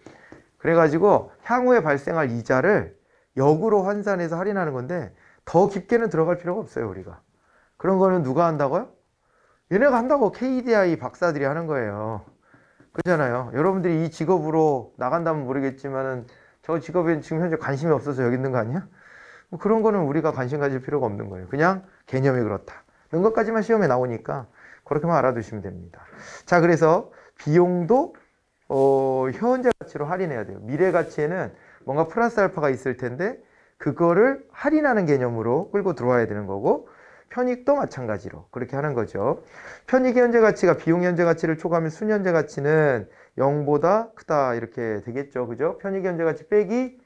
그래가지고 향후에 발생할 이자를 역으로 환산해서 할인하는 건데 더 깊게는 들어갈 필요가 없어요. 우리가. 그런 거는 누가 한다고요? 얘네가 한다고 KDI 박사들이 하는 거예요. 그렇잖아요. 여러분들이 이 직업으로 나간다면 모르겠지만은 저 직업에 지금 현재 관심이 없어서 여기 있는 거 아니야? 뭐 그런 거는 우리가 관심 가질 필요가 없는 거예요. 그냥 개념이 그렇다. 이런 것까지만 시험에 나오니까 그렇게만 알아두시면 됩니다. 자, 그래서 비용도 현재 가치로 할인해야 돼요. 미래 가치에는 뭔가 플러스 알파가 있을 텐데 그거를 할인하는 개념으로 끌고 들어와야 되는 거고, 편익도 마찬가지로 그렇게 하는 거죠. 편익의 현재 가치가 비용의 현재 가치를 초과하면 순현재 가치는 0보다 크다 이렇게 되겠죠. 그죠? 편익의 현재 가치 빼기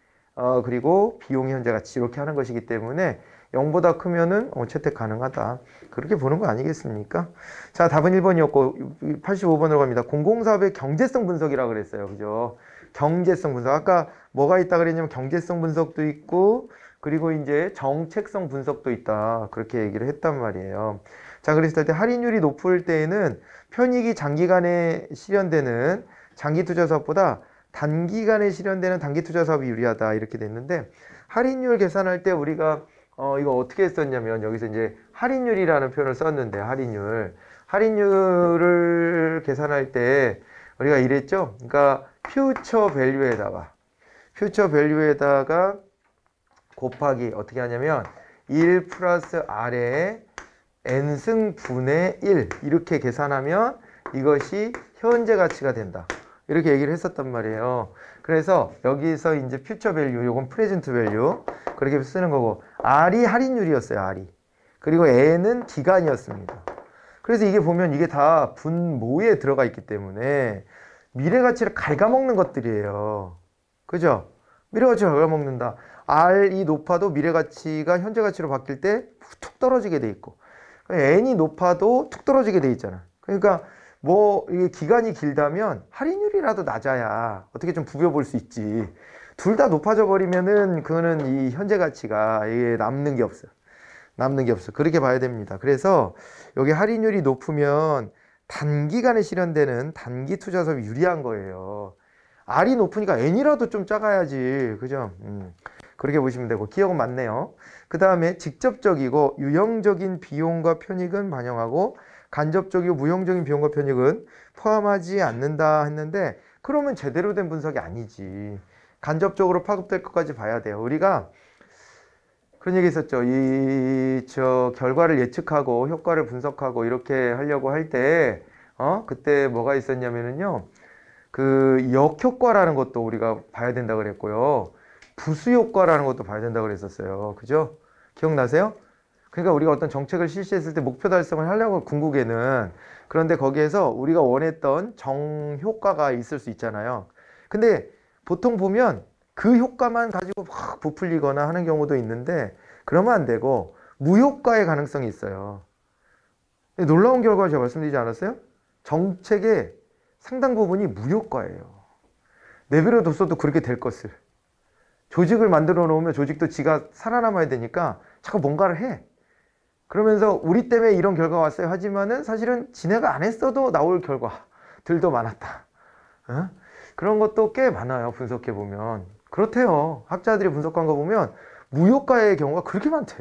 그리고 비용의 현재 가치 이렇게 하는 것이기 때문에 0보다 크면은 채택 가능하다. 그렇게 보는 거 아니겠습니까? 자, 답은 1번이었고 85번으로 갑니다. 공공사업의 경제성 분석이라고 그랬어요. 그죠? 경제성 분석. 아까 뭐가 있다 그랬냐면 경제성 분석도 있고 그리고 이제 정책성 분석도 있다. 그렇게 얘기를 했단 말이에요. 자, 그랬을 때 할인율이 높을 때에는 편익이 장기간에 실현되는 장기 투자 사업보다 단기간에 실현되는 단기 투자 사업이 유리하다. 이렇게 됐는데 할인율 계산할 때 우리가 이거 어떻게 했었냐면 여기서 이제 할인율이라는 표현을 썼는데 할인율을 계산할 때 우리가 이랬죠. 그러니까 퓨처 밸류에다가 곱하기 어떻게 하냐면 1 플러스 R에 N승 분의 1 이렇게 계산하면 이것이 현재 가치가 된다. 이렇게 얘기를 했었단 말이에요. 그래서 여기서 이제 퓨처 밸류, 요건 프레젠트 밸류 그렇게 쓰는 거고, R이 할인율이었어요. R이. 그리고 N은 기간이었습니다. 그래서 이게 보면 이게 다 분모에 들어가 있기 때문에 미래 가치를 갉아먹는 것들이에요. 그죠? 미래 가치를 갉아먹는다. R이 높아도 미래 가치가 현재 가치로 바뀔 때 툭 떨어지게 돼 있고, N이 높아도 툭 떨어지게 돼 있잖아. 그러니까 뭐 이게 기간이 길다면 할인율이라도 낮아야 어떻게 좀 부벼볼 수 있지. 둘 다 높아져 버리면은 그거는 이 현재 가치가 이게 남는 게 없어. 그렇게 봐야 됩니다. 그래서 여기 할인율이 높으면 단기간에 실현되는 단기 투자 사업이 유리한 거예요. R이 높으니까 N이라도 좀 작아야지. 그죠? 그렇게 보시면 되고, 기억은 맞네요. 그 다음에 직접적이고 유형적인 비용과 편익은 반영하고 간접적이고 무형적인 비용과 편익은 포함하지 않는다 했는데, 그러면 제대로 된 분석이 아니지. 간접적으로 파급될 것까지 봐야 돼요. 우리가 그런 얘기 있었죠. 결과를 예측하고 효과를 분석하고 이렇게 하려고 할 때, 그때 뭐가 있었냐면은요. 그 역효과라는 것도 우리가 봐야 된다 그랬고요. 부수효과라는 것도 봐야 된다 그랬었어요. 그죠? 기억나세요? 그러니까 우리가 어떤 정책을 실시했을 때 목표 달성을 하려고 궁극에는, 그런데 거기에서 우리가 원했던 정효과가 있을 수 있잖아요. 근데 보통 보면 그 효과만 가지고 막 부풀리거나 하는 경우도 있는데, 그러면 안 되고 무효과의 가능성이 있어요. 놀라운 결과를 제가 말씀드리지 않았어요? 정책의 상당 부분이 무효과예요. 내버려 뒀어도 그렇게 될 것을. 조직을 만들어 놓으면 조직도 지가 살아남아야 되니까 자꾸 뭔가를 해. 그러면서 우리 때문에 이런 결과가 왔어요 하지만은 사실은 지네가 안 했어도 나올 결과들도 많았다. 그런 것도 꽤 많아요. 분석해 보면. 그렇대요. 학자들이 분석한 거 보면 무효과의 경우가 그렇게 많대.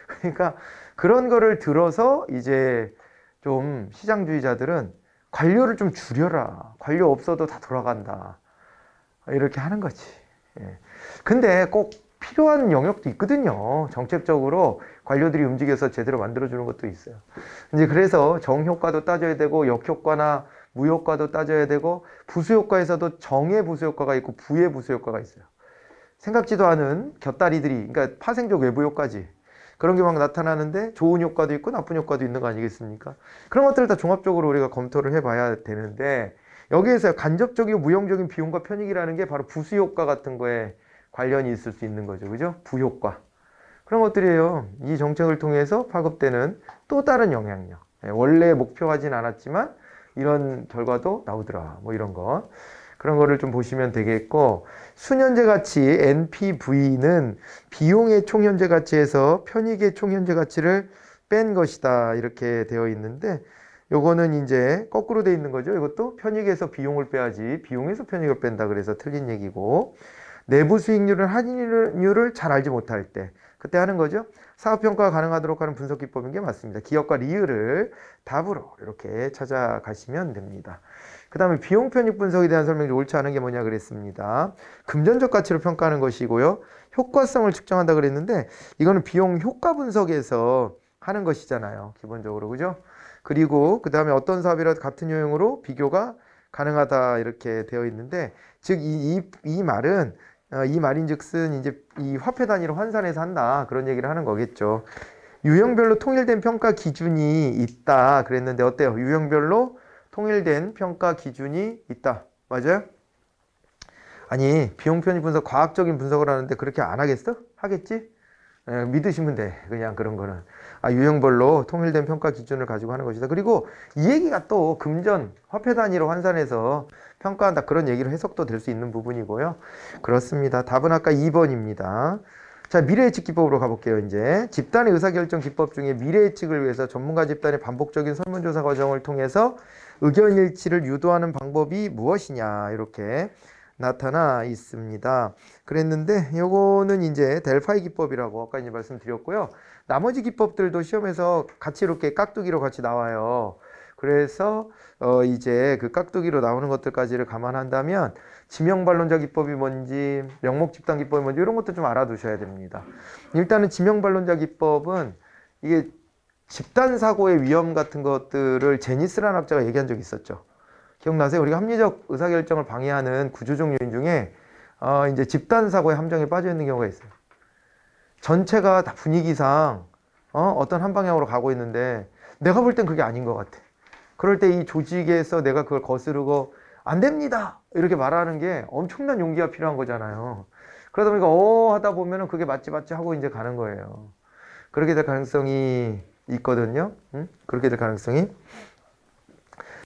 그러니까 그런 거를 들어서 이제 좀 시장주의자들은 관료를 좀 줄여라. 관료 없어도 다 돌아간다. 이렇게 하는 거지. 예. 근데 꼭 필요한 영역도 있거든요. 정책적으로 관료들이 움직여서 제대로 만들어주는 것도 있어요. 이제 그래서 정효과도 따져야 되고, 역효과나 무효과도 따져야 되고, 부수효과에서도 정의 부수효과가 있고 부의 부수효과가 있어요. 생각지도 않은 곁다리들이, 그러니까 파생적 외부 효과지. 그런 게 막 나타나는데 좋은 효과도 있고 나쁜 효과도 있는 거 아니겠습니까? 그런 것들을 다 종합적으로 우리가 검토를 해봐야 되는데, 여기에서 간접적이고 무형적인 비용과 편익이라는 게 바로 부수효과 같은 거에 관련이 있을 수 있는 거죠. 그죠? 부효과. 그런 것들이에요. 이 정책을 통해서 파급되는 또 다른 영향력. 원래 목표하진 않았지만 이런 결과도 나오더라. 뭐 이런 거. 그런 거를 좀 보시면 되겠고, 수년제 가치 NPV는 비용의 총현재 가치에서 편익의 총현재 가치를 뺀 것이다. 이렇게 되어 있는데, 요거는 이제 거꾸로 돼 있는 거죠. 이것도 편익에서 비용을 빼야지 비용에서 편익을 뺀다 그래서 틀린 얘기고, 내부 수익률은 할인율을 잘 알지 못할 때 그때 하는 거죠. 사업평가가 가능하도록 하는 분석 기법인 게 맞습니다. 기업과 리을을 답으로 이렇게 찾아가시면 됩니다. 그 다음에 비용 편익 분석에 대한 설명이 옳지 않은 게 뭐냐 그랬습니다. 금전적 가치로 평가하는 것이고요. 효과성을 측정한다 그랬는데, 이거는 비용 효과 분석에서 하는 것이잖아요. 기본적으로. 그죠? 그리고 그 다음에 어떤 사업이라도 같은 요령으로 비교가 가능하다 이렇게 되어 있는데, 즉 이 말은 이 말인즉슨 이제 이 화폐 단위로 환산해서 한다 그런 얘기를 하는 거겠죠. 유형별로 통일된 평가 기준이 있다 그랬는데 어때요? 유형별로 통일된 평가 기준이 있다. 맞아요? 아니, 비용 편익 분석 과학적인 분석을 하는데 그렇게 안 하겠어? 하겠지? 믿으시면 돼. 그냥 그런 거는. 유형별로 통일된 평가 기준을 가지고 하는 것이다. 그리고 이 얘기가 또 금전, 화폐 단위로 환산해서 평가한다. 그런 얘기로 해석도 될 수 있는 부분이고요. 그렇습니다. 답은 아까 2번입니다. 자, 미래예측 기법으로 가볼게요. 이제 집단의 의사결정 기법 중에 미래예측을 위해서 전문가 집단의 반복적인 설문조사 과정을 통해서 의견 일치를 유도하는 방법이 무엇이냐 이렇게 나타나 있습니다. 그랬는데 요거는 이제 델파이 기법이라고 아까 이제 말씀드렸고요. 나머지 기법들도 시험에서 같이 이렇게 깍두기로 같이 나와요. 그래서 이제 그 깍두기로 나오는 것들까지를 감안한다면 지명반론자 기법이 뭔지, 명목집단 기법이 뭔지 이런 것도 좀 알아두셔야 됩니다. 일단은 지명반론자 기법은 이게 집단사고의 위험 같은 것들을 제니스라는 학자가 얘기한 적이 있었죠. 기억나세요? 우리가 합리적 의사결정을 방해하는 구조적 요인 중에 이제 집단사고의 함정에 빠져 있는 경우가 있어요. 전체가 다 분위기상 어떤 한 방향으로 가고 있는데 내가 볼 땐 그게 아닌 것 같아. 그럴 때 이 조직에서 내가 그걸 거스르고 안 됩니다! 이렇게 말하는 게 엄청난 용기가 필요한 거잖아요. 그러다 보니까 하다 보면은 그게 맞지 하고 이제 가는 거예요. 그렇게 될 가능성이 있거든요. 그렇게 될 가능성이.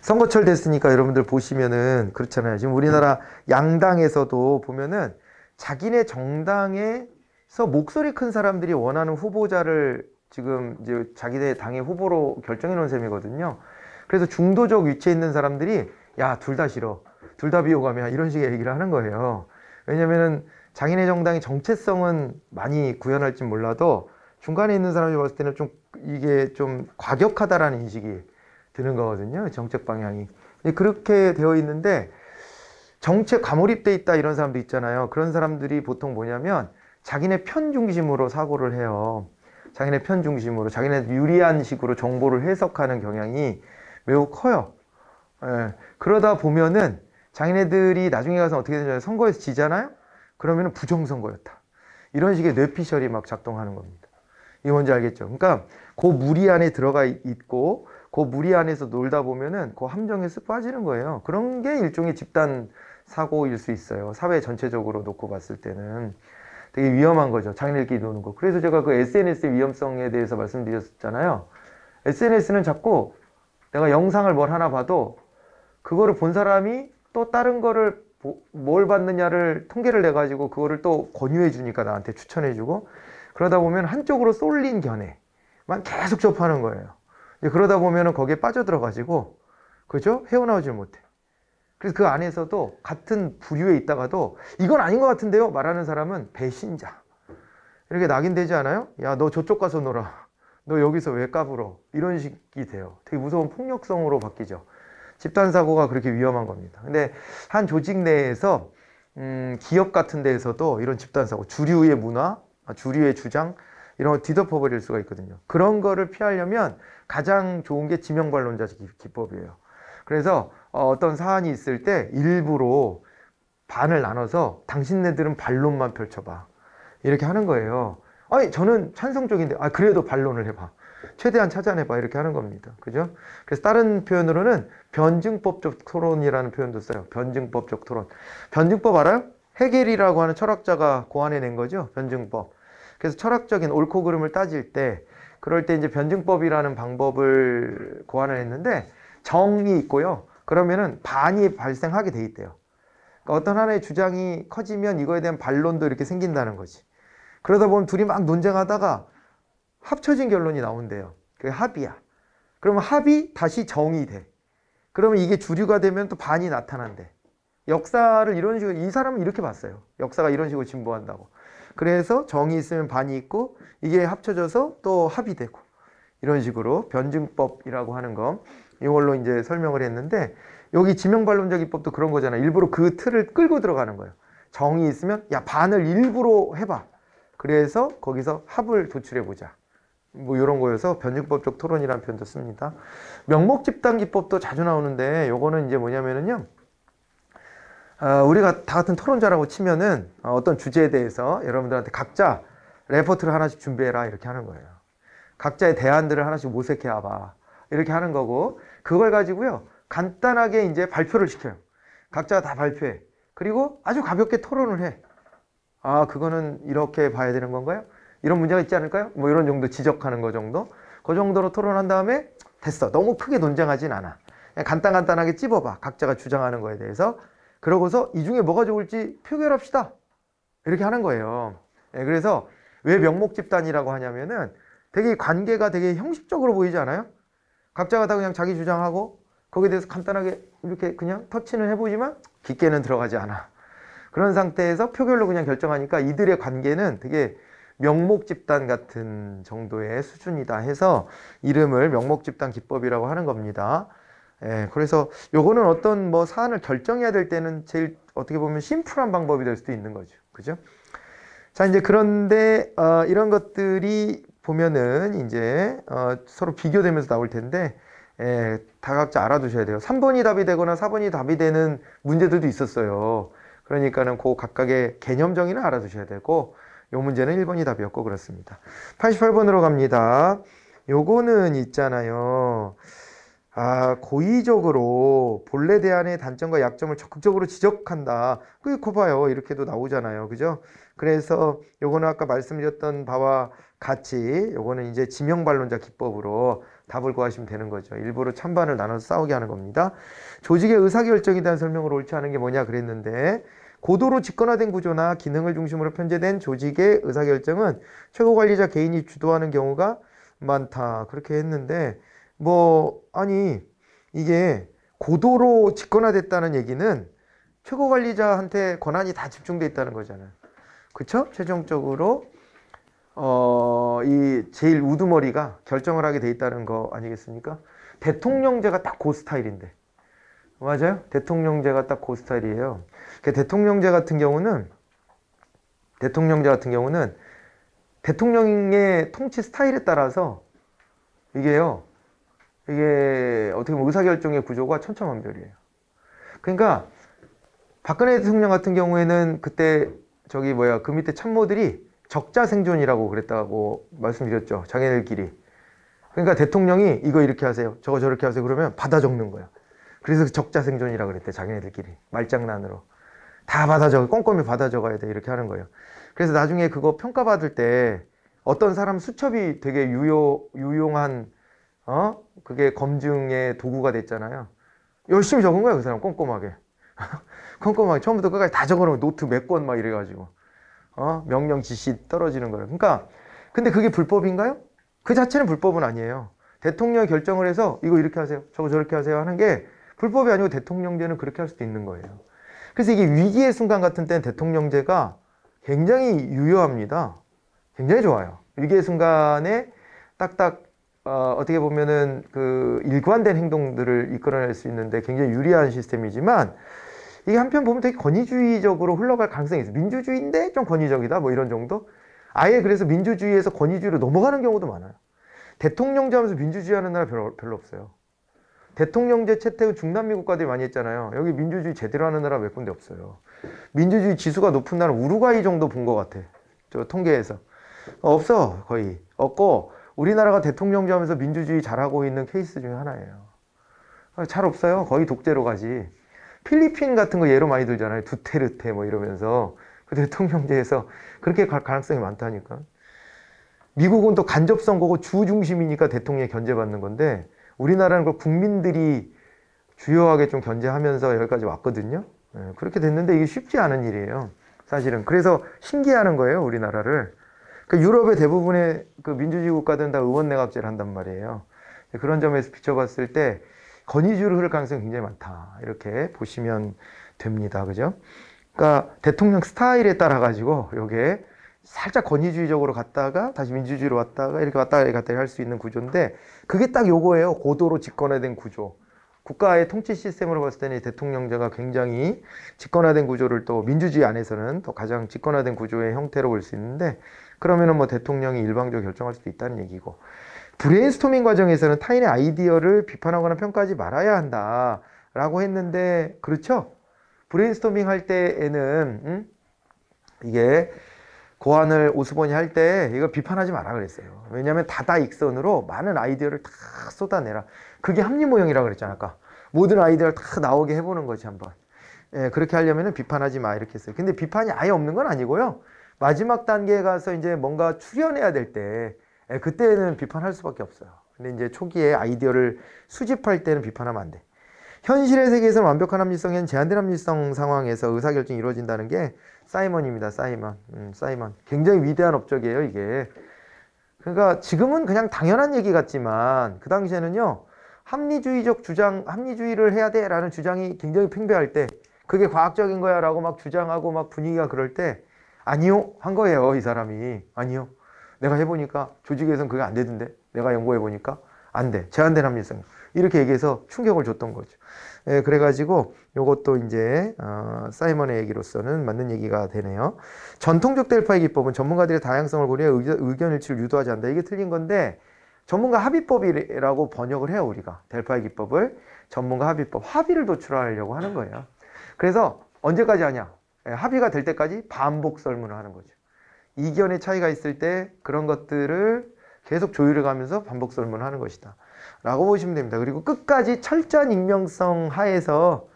선거철 됐으니까 여러분들 보시면은 그렇잖아요. 지금 우리나라 양당에서도 보면은 자기네 정당에서 목소리 큰 사람들이 원하는 후보자를 지금 이제 자기네 당의 후보로 결정해 놓은 셈이거든요. 그래서 중도적 위치에 있는 사람들이 야, 둘 다 싫어. 둘 다 비호감이야. 이런 식의 얘기를 하는 거예요. 왜냐면은 자기네 정당의 정체성은 많이 구현할지 몰라도 중간에 있는 사람이 봤을 때는 좀 이게 좀 과격하다라는 인식이 드는 거거든요. 정책 방향이. 그렇게 되어 있는데 정책 과몰입돼 있다 이런 사람도 있잖아요. 그런 사람들이 보통 뭐냐면 자기네 편 중심으로 사고를 해요. 자기네 편 중심으로 자기네 유리한 식으로 정보를 해석하는 경향이 매우 커요. 예. 그러다 보면은 자기네들이 나중에 가서 어떻게 되냐면 선거에서 지잖아요. 그러면은 부정선거였다. 이런 식의 뇌피셜이 막 작동하는 겁니다. 이게 뭔지 알겠죠? 그러니까 그 무리 안에 들어가 있고 그 무리 안에서 놀다 보면은 그 함정에 쓱 빠지는 거예요. 그런 게 일종의 집단 사고일 수 있어요. 사회 전체적으로 놓고 봤을 때는 되게 위험한 거죠. 자기네들끼리 노는 거. 그래서 제가 그 SNS의 위험성에 대해서 말씀드렸잖아요. SNS는 자꾸 내가 영상을 뭘 하나 봐도 그거를 본 사람이 또 다른 거를 뭘 받느냐를 통계를 내가지고 그거를 또 권유해 주니까 나한테 추천해 주고 그러다 보면 한쪽으로 쏠린 견해만 계속 접하는 거예요. 그러다 보면은 거기에 빠져들어가지고 그죠? 헤어나오질 못해. 그래서 그 안에서도 같은 부류에 있다가도 이건 아닌 것 같은데요? 말하는 사람은 배신자. 이렇게 낙인되지 않아요? 야, 너 저쪽 가서 놀아. 너 여기서 왜 까불어? 이런 식이 돼요. 되게 무서운 폭력성으로 바뀌죠. 집단사고가 그렇게 위험한 겁니다. 근데 한 조직 내에서 기업 같은 데에서도 이런 집단사고, 주류의 문화, 주류의 주장 이런 거 뒤덮어버릴 수가 있거든요. 그런 거를 피하려면 가장 좋은 게 지명반론자 기법이에요. 그래서 어떤 사안이 있을 때 일부러 반을 나눠서 당신네들은 반론만 펼쳐봐. 이렇게 하는 거예요. 아니 저는 찬성 쪽인데 그래도 반론을 해봐. 최대한 찾아내봐. 이렇게 하는 겁니다. 그죠? 그래서 다른 표현으로는 변증법적 토론이라는 표현도 써요. 변증법적 토론. 변증법 알아요? 헤겔이라고 하는 철학자가 고안해낸 거죠. 변증법. 그래서 철학적인 옳고 그름을 따질 때 그럴 때 이제 변증법이라는 방법을 고안을 했는데 정이 있고요. 그러면은 반이 발생하게 돼 있대요. 그러니까 어떤 하나의 주장이 커지면 이거에 대한 반론도 이렇게 생긴다는 거지. 그러다 보면 둘이 막 논쟁하다가 합쳐진 결론이 나온대요. 그게 합이야. 그러면 합이 다시 정이 돼. 그러면 이게 주류가 되면 또 반이 나타난대. 역사를 이런 식으로, 이 사람은 이렇게 봤어요. 역사가 이런 식으로 진보한다고. 그래서 정이 있으면 반이 있고 이게 합쳐져서 또 합이 되고 이런 식으로 변증법이라고 하는 거 이걸로 이제 설명을 했는데 여기 지명반론적 기법도 그런 거잖아요. 일부러 그 틀을 끌고 들어가는 거예요. 정이 있으면 야 반을 일부러 해봐. 그래서 거기서 합을 도출해보자. 뭐 이런 거여서 변증법적 토론이라는 표현도 씁니다. 명목집단 기법도 자주 나오는데 요거는 이제 뭐냐면은요. 우리가 다 같은 토론자라고 치면은 어떤 주제에 대해서 여러분들한테 각자 레포트를 하나씩 준비해라 이렇게 하는 거예요. 각자의 대안들을 하나씩 모색해 와봐. 이렇게 하는 거고 그걸 가지고요. 간단하게 이제 발표를 시켜요. 각자가 다 발표해. 그리고 아주 가볍게 토론을 해. 그거는 이렇게 봐야 되는 건가요? 이런 문제가 있지 않을까요? 뭐 이런 정도 지적하는 거 정도. 그 정도로 토론한 다음에 됐어. 너무 크게 논쟁하진 않아. 그냥 간단하게 찝어봐. 각자가 주장하는 거에 대해서. 그러고서 이 중에 뭐가 좋을지 표결합시다. 이렇게 하는 거예요. 그래서 왜 명목집단이라고 하냐면은 되게 관계가 되게 형식적으로 보이지 않아요? 각자가 다 그냥 자기 주장하고 거기에 대해서 간단하게 이렇게 그냥 터치는 해보지만 깊게는 들어가지 않아. 그런 상태에서 표결로 그냥 결정하니까 이들의 관계는 되게 명목집단 같은 정도의 수준이다 해서 이름을 명목집단 기법이라고 하는 겁니다. 그래서 요거는 어떤 뭐 사안을 결정해야 될 때는 제일 어떻게 보면 심플한 방법이 될 수도 있는 거죠. 그죠? 자, 이제 그런데 이런 것들이 보면은 이제 서로 비교되면서 나올 텐데 다 각자 알아두셔야 돼요. 3번이 답이 되거나 4번이 답이 되는 문제들도 있었어요. 그러니까는 그 각각의 개념 정의는 알아두셔야 되고 요 문제는 1번이 답이었고 그렇습니다. 88번으로 갑니다. 요거는 있잖아요. 고의적으로 본래 대안의 단점과 약점을 적극적으로 지적한다. 그거 봐요. 이렇게도 나오잖아요. 그죠? 그래서 요거는 아까 말씀드렸던 바와 같이 요거는 이제 지명반론자 기법으로 답을 구하시면 되는 거죠. 일부러 찬반을 나눠서 싸우게 하는 겁니다. 조직의 의사결정에 대한 설명을 옳지 않은 게 뭐냐 그랬는데 고도로 직권화된 구조나 기능을 중심으로 편제된 조직의 의사결정은 최고관리자 개인이 주도하는 경우가 많다. 그렇게 했는데 아니 이게 고도로 직권화됐다는 얘기는 최고 관리자한테 권한이 다 집중돼 있다는 거잖아요. 그쵸? 최종적으로 이 제일 우두머리가 결정을 하게 돼 있다는 거 아니겠습니까? 대통령제가 딱 그 스타일인데. 맞아요? 대통령제가 딱 그 스타일이에요. 대통령제 같은 경우는 대통령의 통치 스타일에 따라서 이게 어떻게 보면 의사결정의 구조가 천차만별이에요. 그러니까 박근혜 대통령 같은 경우에는 그때 그 밑에 참모들이 적자생존이라고 그랬다고 말씀드렸죠. 자기네들끼리. 그러니까 대통령이 이거 이렇게 하세요. 저거 저렇게 하세요. 그러면 받아 적는 거야. 그래서 적자생존이라고 그랬대. 자기네들끼리. 말장난으로. 다 받아 적어. 꼼꼼히 받아 적어야 돼. 이렇게 하는 거예요. 그래서 나중에 그거 평가받을 때 어떤 사람 수첩이 되게 유용한 그게 검증의 도구가 됐잖아요. 열심히 적은 거야. 그 사람 꼼꼼하게. 꼼꼼하게 처음부터 끝까지 다 적어놓은 노트 몇 권 막 이래가지고 명령 지시 떨어지는 거예요. 그러니까 근데 그게 불법인가요? 그 자체는 불법은 아니에요. 대통령이 결정을 해서 이거 이렇게 하세요. 저거 저렇게 하세요 하는 게 불법이 아니고 대통령제는 그렇게 할 수도 있는 거예요. 그래서 이게 위기의 순간 같은 때는 대통령제가 굉장히 유효합니다. 굉장히 좋아요. 위기의 순간에 딱딱 어떻게 보면은 그 일관된 행동들을 이끌어낼 수 있는데 굉장히 유리한 시스템이지만 이게 한편 보면 되게 권위주의적으로 흘러갈 가능성이 있어요. 민주주의인데 좀 권위적이다 뭐 이런 정도? 아예 그래서 민주주의에서 권위주의로 넘어가는 경우도 많아요. 대통령제 하면서 민주주의 하는 나라 별로 없어요. 대통령제 채택을 중남미 국가들이 많이 했잖아요. 여기 민주주의 제대로 하는 나라 몇 군데 없어요. 민주주의 지수가 높은 나라 우루과이 정도 본 것 같아. 저 통계에서. 없어. 거의. 없고 우리나라가 대통령제 하면서 민주주의 잘하고 있는 케이스 중에 하나예요. 잘 없어요. 거의 독재로 가지. 필리핀 같은 거 예로 많이 들잖아요. 두테르테 뭐 이러면서 그 대통령제에서 그렇게 갈 가능성이 많다니까. 미국은 또 간접선거고 주 중심이니까 대통령이 견제받는 건데 우리나라는 그 국민들이 주요하게 좀 견제하면서 여기까지 왔거든요. 그렇게 됐는데 이게 쉽지 않은 일이에요. 사실은. 그래서 신기해하는 거예요. 우리나라를. 그 유럽의 대부분의 그 민주주의 국가들은 다 의원내각제를 한단 말이에요. 그런 점에서 비춰봤을 때 권위주의로 흐를 가능성이 굉장히 많다. 이렇게 보시면 됩니다. 그죠? 그러니까 대통령 스타일에 따라 가지고 요게 살짝 권위주의적으로 갔다가 다시 민주주의로 왔다가 이렇게 왔다가 갔다 할 수 있는 구조인데 그게 딱 요거예요. 고도로 집권화된 구조. 국가의 통치 시스템으로 봤을 때는 대통령제가 굉장히 집권화된 구조를 또 민주주의 안에서는 또 가장 집권화된 구조의 형태로 볼 수 있는데 그러면은 뭐 대통령이 일방적으로 결정할 수도 있다는 얘기고 브레인스토밍 과정에서는 타인의 아이디어를 비판하거나 평가하지 말아야 한다 라고 했는데 그렇죠? 브레인스토밍 할 때에는 이게 고안을 오스본이 할 때 이거 비판하지 마라 그랬어요. 왜냐하면 다다익선으로 많은 아이디어를 다 쏟아내라. 그게 합리모형이라 그랬잖아 아까. 모든 아이디어를 다 나오게 해보는 거지 한번. 예, 그렇게 하려면 비판하지 마 이렇게 했어요. 근데 비판이 아예 없는 건 아니고요. 마지막 단계에 가서 이제 뭔가 추려내야 될 때 그때는 비판할 수밖에 없어요. 근데 이제 초기에 아이디어를 수집할 때는 비판하면 안 돼. 현실의 세계에서는 완벽한 합리성에는 제한된 합리성 상황에서 의사결정이 이루어진다는 게 사이먼입니다. 사이먼. 굉장히 위대한 업적이에요, 이게. 그러니까 지금은 그냥 당연한 얘기 같지만 그 당시에는요. 합리주의적 주장, 합리주의를 해야 돼라는 주장이 굉장히 팽배할 때 그게 과학적인 거야 라고 막 주장하고 막 분위기가 그럴 때 아니요 한 거예요, 이 사람이. 아니요. 내가 해보니까 조직에서는 그게 안 되던데 내가 연구해보니까 안 돼. 제한된 합리성. 이렇게 얘기해서 충격을 줬던 거죠. 예, 그래가지고 요것도 이제 사이먼의 얘기로서는 맞는 얘기가 되네요. 전통적 델파이 기법은 전문가들의 다양성을 고려해 의견 일치를 유도하지 않는다. 이게 틀린 건데 전문가 합의법이라고 번역을 해요. 우리가 델파이 기법을 전문가 합의법, 합의를 도출하려고 하는 거예요. 그래서 언제까지 하냐? 예, 합의가 될 때까지 반복 설문을 하는 거죠. 이견의 차이가 있을 때 그런 것들을 계속 조율해 가면서 반복 설문을 하는 것이다 라고 보시면 됩니다. 그리고 끝까지 철저한 익명성 하에서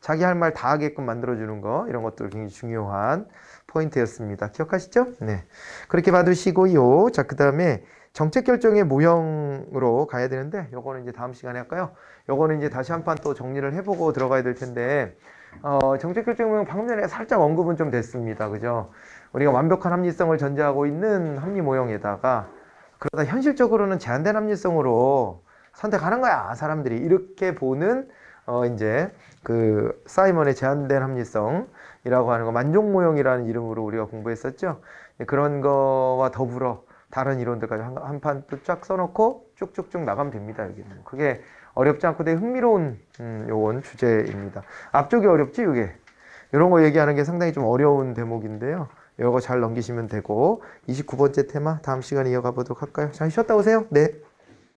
자기 할 말 다 하게끔 만들어주는 거, 이런 것들 굉장히 중요한 포인트였습니다. 기억하시죠? 네. 그렇게 봐두시고요. 자, 그 다음에 정책 결정의 모형으로 가야 되는데 요거는 이제 다음 시간에 할까요? 요거는 이제 다시 한 판 또 정리를 해보고 들어가야 될 텐데 정책 결정 모형 방금 전에 살짝 언급은 좀 됐습니다. 그죠? 우리가 완벽한 합리성을 전제하고 있는 합리 모형에다가 그러다 현실적으로는 제한된 합리성으로 선택하는 거야 사람들이. 이렇게 보는 이제 그 사이먼의 제한된 합리성이라고 하는 거, 만족 모형이라는 이름으로 우리가 공부했었죠. 그런 거와 더불어 다른 이론들까지 한 판 또 쫙 써놓고 쭉쭉쭉 나가면 됩니다. 여기는 그게 어렵지 않고 되게 흥미로운 요건 주제입니다. 앞쪽이 어렵지, 이게. 이런 거 얘기하는 게 상당히 좀 어려운 대목인데요. 이거 잘 넘기시면 되고, 29번째 테마 다음 시간에 이어가 보도록 할까요? 잘 쉬었다 오세요. 네.